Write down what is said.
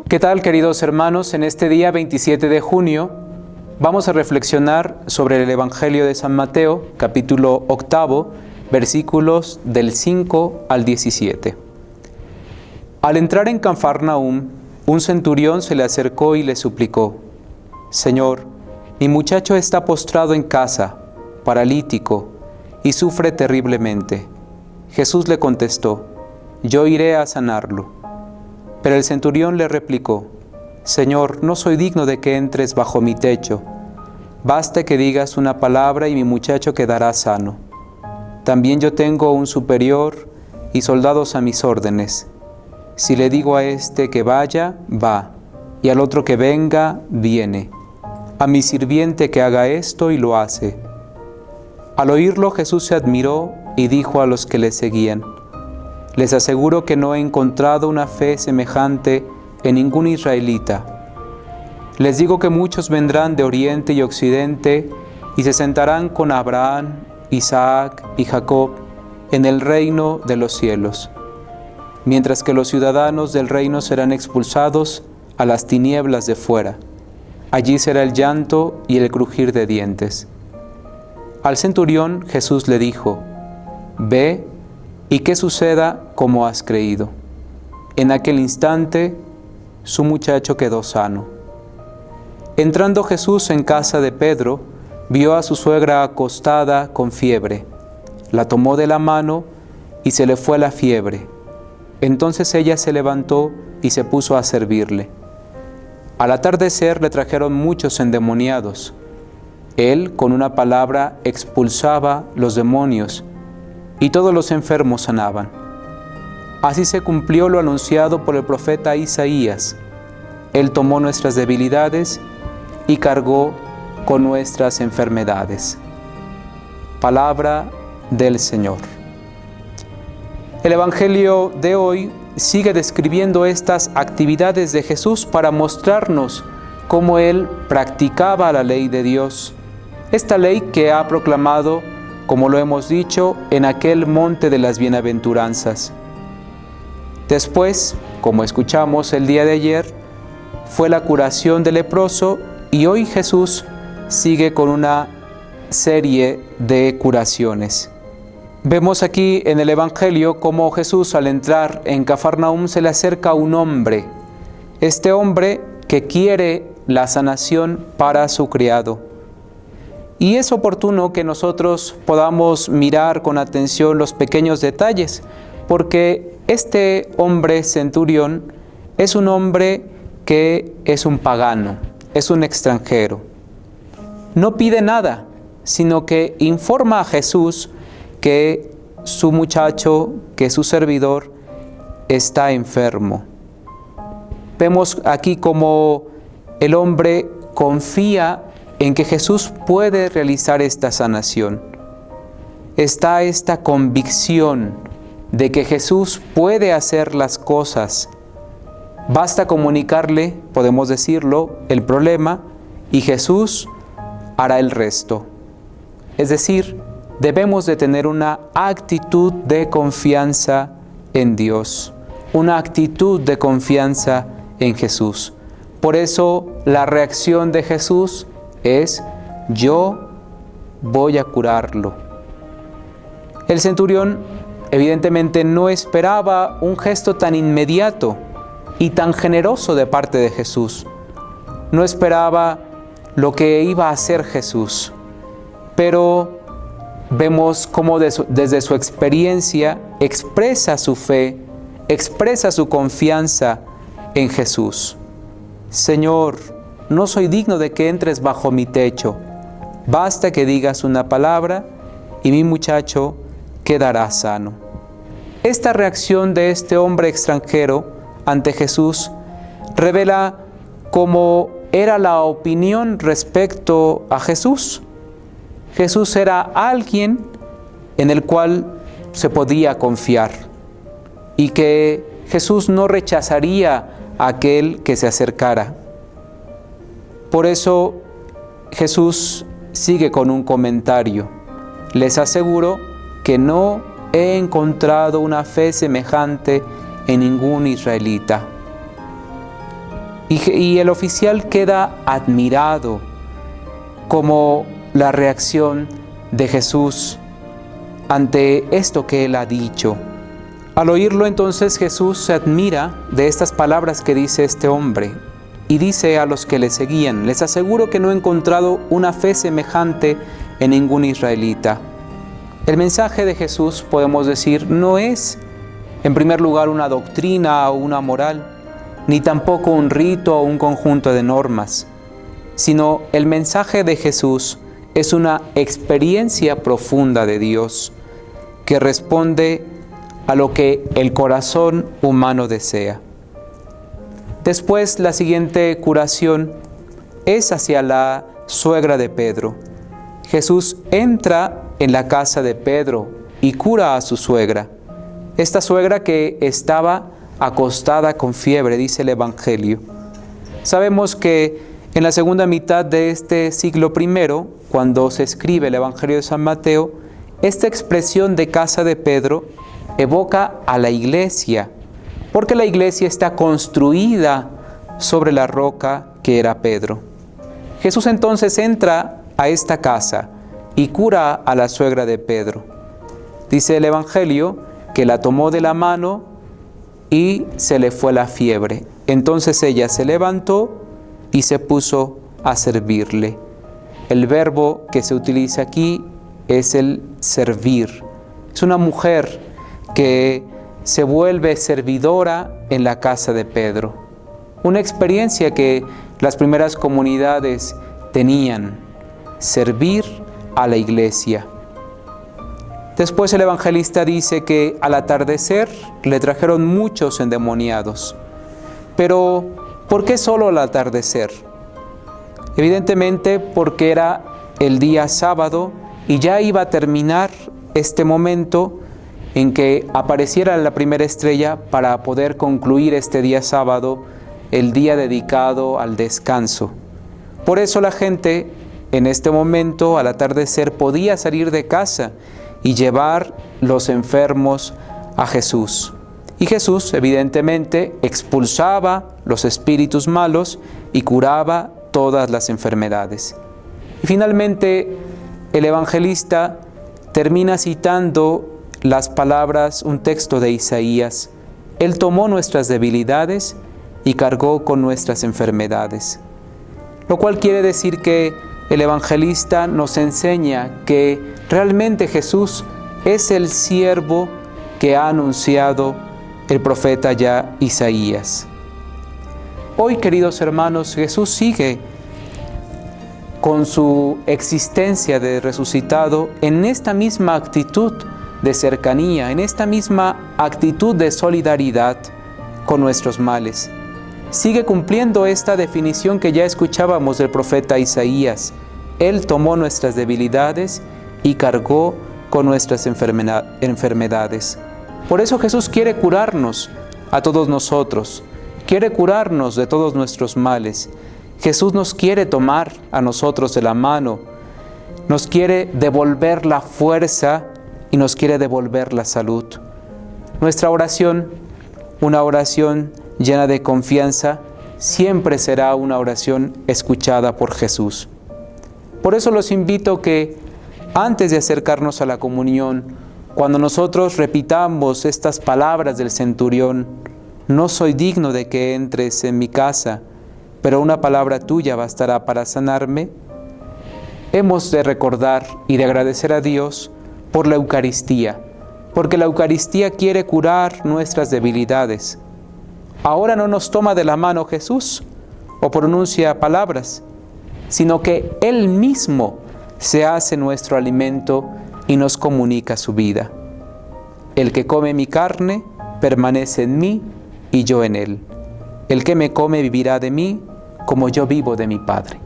¿Qué tal, queridos hermanos? En este día 27 de junio vamos a reflexionar sobre el Evangelio de San Mateo, capítulo 8, versículos del 5 al 17. Al entrar en Cafarnaúm, un centurión se le acercó y le suplicó: «Señor, mi muchacho está postrado en casa, paralítico, y sufre terriblemente». Jesús le contestó: «Yo iré a sanarlo». Pero el centurión le replicó: «Señor, no soy digno de que entres bajo mi techo. Basta que digas una palabra y mi muchacho quedará sano. También yo tengo un superior y soldados a mis órdenes. Si le digo a este que vaya, va, y al otro que venga, viene. A mi sirviente que haga esto y lo hace». Al oírlo, Jesús se admiró y dijo a los que le seguían: «Les aseguro que no he encontrado una fe semejante en ningún israelita. Les digo que muchos vendrán de oriente y occidente y se sentarán con Abraham, Isaac y Jacob en el reino de los cielos, mientras que los ciudadanos del reino serán expulsados a las tinieblas de fuera. Allí será el llanto y el crujir de dientes». Al centurión Jesús le dijo: «Ve y que suceda como has creído». En aquel instante su muchacho quedó sano. Entrando Jesús en casa de Pedro, vio a su suegra acostada con fiebre. La tomó de la mano y se le fue la fiebre. Entonces ella se levantó y se puso a servirle. Al atardecer le trajeron muchos endemoniados. Él, con una palabra, expulsaba los demonios, y todos los enfermos sanaban. Así se cumplió lo anunciado por el profeta Isaías: «Él tomó nuestras debilidades y cargó con nuestras enfermedades». Palabra del Señor. El Evangelio de hoy sigue describiendo estas actividades de Jesús para mostrarnos cómo Él practicaba la ley de Dios, esta ley que ha proclamado, como lo hemos dicho, en aquel monte de las bienaventuranzas. Después, como escuchamos el día de ayer, fue la curación del leproso, y hoy Jesús sigue con una serie de curaciones. Vemos aquí en el Evangelio cómo Jesús, al entrar en Cafarnaúm, se le acerca a un hombre. Este hombre que quiere la sanación para su criado. Y es oportuno que nosotros podamos mirar con atención los pequeños detalles, porque este hombre centurión es un hombre que es un pagano, es un extranjero. No pide nada, sino que informa a Jesús que su muchacho, que su servidor, está enfermo. Vemos aquí cómo el hombre confía en que Jesús puede realizar esta sanación. Está esta convicción de que Jesús puede hacer las cosas. Basta comunicarle, podemos decirlo, el problema, y Jesús hará el resto. Es decir, debemos de tener una actitud de confianza en Dios, una actitud de confianza en Jesús. Por eso la reacción de Jesús es: yo voy a curarlo. El centurión evidentemente no esperaba un gesto tan inmediato y tan generoso de parte de Jesús. No esperaba lo que iba a hacer Jesús. Pero vemos cómo desde su experiencia expresa su fe, expresa su confianza en Jesús. «Señor, no soy digno de que entres bajo mi techo. Basta que digas una palabra y mi muchacho quedará sano». Esta reacción de este hombre extranjero ante Jesús revela cómo era la opinión respecto a Jesús. Jesús era alguien en el cual se podía confiar, y que Jesús no rechazaría a aquel que se acercara. Por eso Jesús sigue con un comentario: «Les aseguro que no he encontrado una fe semejante en ningún israelita». Y el oficial queda admirado como la reacción de Jesús ante esto que él ha dicho. Al oírlo entonces Jesús se admira de estas palabras que dice este hombre y dice a los que le seguían: les aseguro que no he encontrado una fe semejante en ningún israelita. El mensaje de Jesús, podemos decir, no es en primer lugar una doctrina o una moral, ni tampoco un rito o un conjunto de normas, sino el mensaje de Jesús es una experiencia profunda de Dios que responde a lo que el corazón humano desea. Después, la siguiente curación es hacia la suegra de Pedro. Jesús entra en la casa de Pedro y cura a su suegra. Esta suegra que estaba acostada con fiebre, dice el Evangelio. Sabemos que en la segunda mitad de este siglo I, cuando se escribe el Evangelio de San Mateo, esta expresión de casa de Pedro evoca a la iglesia, porque la iglesia está construida sobre la roca que era Pedro. Jesús entonces entra a esta casa y cura a la suegra de Pedro. Dice el Evangelio que la tomó de la mano y se le fue la fiebre. Entonces ella se levantó y se puso a servirle. El verbo que se utiliza aquí es el servir. Es una mujer que se vuelve servidora en la casa de Pedro. Una experiencia que las primeras comunidades tenían: servir a la iglesia. Después el evangelista dice que al atardecer le trajeron muchos endemoniados. Pero, ¿por qué solo al atardecer? Evidentemente porque era el día sábado y ya iba a terminar este momento en que apareciera la primera estrella para poder concluir este día sábado, el día dedicado al descanso. Por eso la gente en este momento, al atardecer, podía salir de casa y llevar los enfermos a Jesús. Y Jesús, evidentemente, expulsaba los espíritus malos y curaba todas las enfermedades. Y finalmente, el evangelista termina citando las palabras, un texto de Isaías: Él tomó nuestras debilidades y cargó con nuestras enfermedades. Lo cual quiere decir que el evangelista nos enseña que realmente Jesús es el siervo que ha anunciado el profeta ya Isaías. Hoy, queridos hermanos, Jesús sigue con su existencia de resucitado en esta misma actitud de cercanía, en esta misma actitud de solidaridad con nuestros males. Sigue cumpliendo esta definición que ya escuchábamos del profeta Isaías: Él tomó nuestras debilidades y cargó con nuestras enfermedades. Por eso Jesús quiere curarnos a todos nosotros, quiere curarnos de todos nuestros males. Jesús nos quiere tomar a nosotros de la mano, nos quiere devolver la fuerza y nos quiere devolver la salud. Nuestra oración, una oración llena de confianza, siempre será una oración escuchada por Jesús. Por eso los invito que antes de acercarnos a la comunión, cuando nosotros repitamos estas palabras del centurión: no soy digno de que entres en mi casa, pero una palabra tuya bastará para sanarme, hemos de recordar y de agradecer a Dios por la Eucaristía, porque la Eucaristía quiere curar nuestras debilidades. Ahora no nos toma de la mano Jesús o pronuncia palabras, sino que Él mismo se hace nuestro alimento y nos comunica su vida. El que come mi carne permanece en mí y yo en él. El que me come vivirá de mí, como yo vivo de mi Padre.